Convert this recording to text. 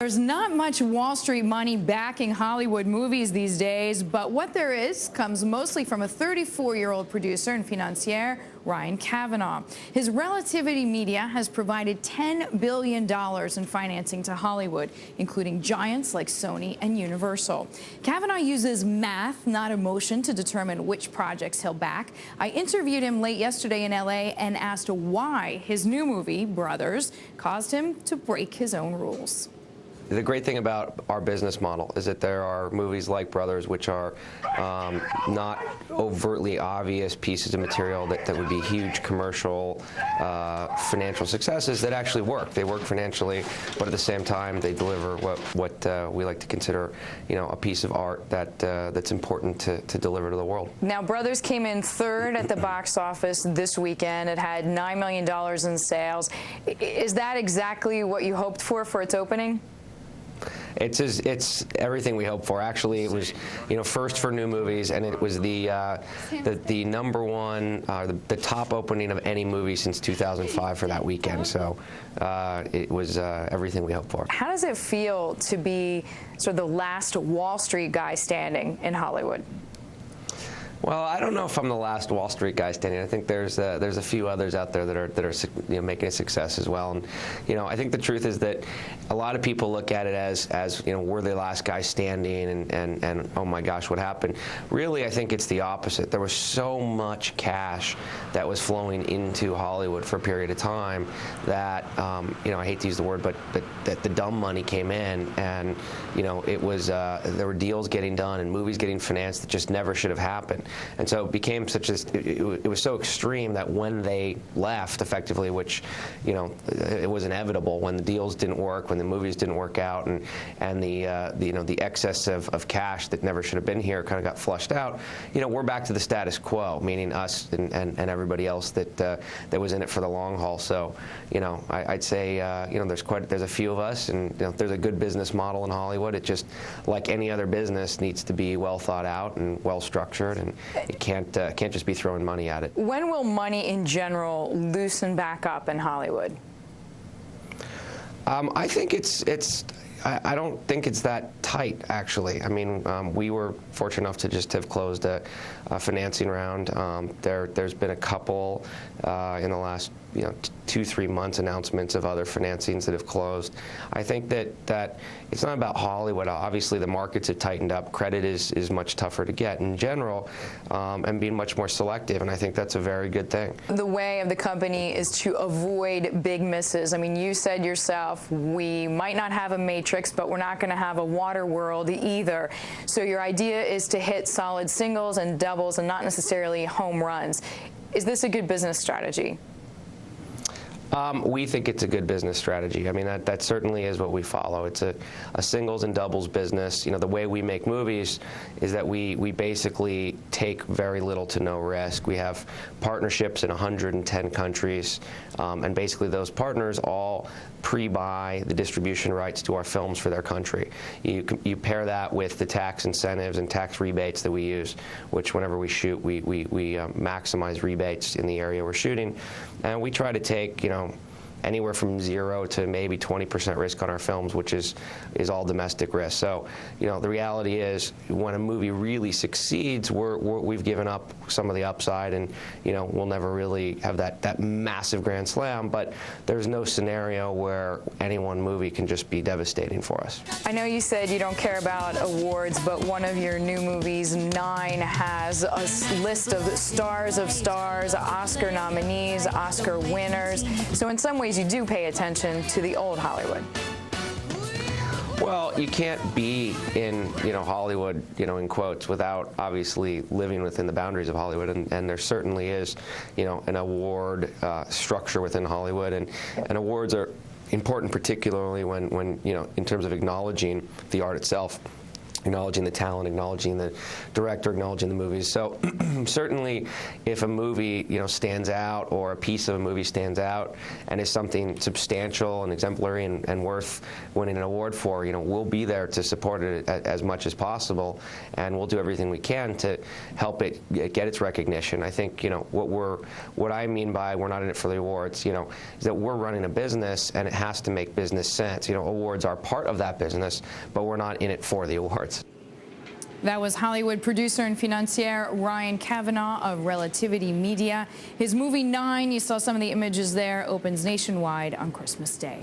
There's not much Wall Street money backing Hollywood movies these days, but what there is comes mostly from a 34-year-old producer and financier, Ryan Kavanaugh. His Relativity Media has provided $10 billion in financing to Hollywood, including giants like Sony and Universal. Kavanagh uses math, not emotion, to determine which projects he'll back. I interviewed him late yesterday in LA and asked why his new movie, Brothers, caused him to break his own rules. The great thing about our business model is that there are movies like Brothers, which are not overtly obvious pieces of material that would be huge commercial, financial successes that actually work. They work financially, but at the same time, they deliver what we like to consider, a piece of art that's important to deliver to the world. Now, Brothers came in third at the box office this weekend. It had $9 million in sales. Is that exactly what you hoped for its opening? It's everything we hoped for. Actually, it was first for new movies, and it was the number one, the top opening of any movie since 2005 for that weekend. So it was everything we hoped for. How does it feel to be sort of the last Wall Street guy standing in Hollywood? Well, I don't know if I'm the last Wall Street guy standing. I think there's a few others out there that are making a success as well. And I think the truth is that a lot of people look at it as we're the last guy standing, and oh my gosh, what happened? Really, I think it's the opposite. There was so much cash that was flowing into Hollywood for a period of time that I hate to use the word, but that the dumb money came in, and it was there were deals getting done and movies getting financed that just never should have happened. And so it became it was so extreme that when they left, effectively, which it was inevitable, when the deals didn't work, when the movies didn't work out, and the excess of cash that never should have been here kind of got flushed out. We're back to the status quo, meaning us and everybody else that was in it for the long haul. So I'd say there's a few of us, and there's a good business model in Hollywood. It just, like any other business, needs to be well thought out and well structured, and it can't just be throwing money at it. When will money in general loosen back up in Hollywood? I think I don't think it's that tight, actually. I mean, we were fortunate enough to just have closed a financing round. There's been a couple in the last 2-3 months announcements of other financings that have closed. I think that it's not about Hollywood. Obviously, the markets have tightened up. Credit is much tougher to get in general, and being much more selective, and I think that's a very good thing. The way of the company is to avoid big misses. I mean, you said yourself, we might not have a Matrix, but we're not going to have a Waterworld either. So your idea is to hit solid singles and doubles and not necessarily home runs. Is this a good business strategy? We think it's a good business strategy. I mean, that certainly is what we follow. It's a singles and doubles business. The way we make movies is that we basically take very little to no risk. We have partnerships in 110 countries, and basically those partners all pre-buy the distribution rights to our films for their country. You pair that with the tax incentives and tax rebates that we use, which whenever we shoot, we maximize rebates in the area we're shooting, and we try to take anywhere from 0 to maybe 20% risk on our films, which is all domestic risk. So, the reality is, when a movie really succeeds, we've given up some of the upside, and we'll never really have that massive grand slam. But there's no scenario where any one movie can just be devastating for us. I know you said you don't care about awards, but one of your new movies, 9, has a list of stars, Oscar nominees, Oscar winners. So in some ways, you do pay attention to the old Hollywood. Well, you can't be in Hollywood, in quotes, without obviously living within the boundaries of Hollywood, and there certainly is an award structure within Hollywood, and awards are important, particularly when in terms of acknowledging the art itself. acknowledging the talent, acknowledging the director, acknowledging the movies. So certainly if a movie, stands out, or a piece of a movie stands out and is something substantial and exemplary and worth winning an award for, we'll be there to support it as much as possible, and we'll do everything we can to help it get its recognition. I think, what I mean by we're not in it for the awards, is that we're running a business and it has to make business sense. Awards are part of that business, but we're not in it for the awards. That was Hollywood producer and financier Ryan Kavanagh of Relativity Media. His movie 9, you saw some of the images there, opens nationwide on Christmas Day.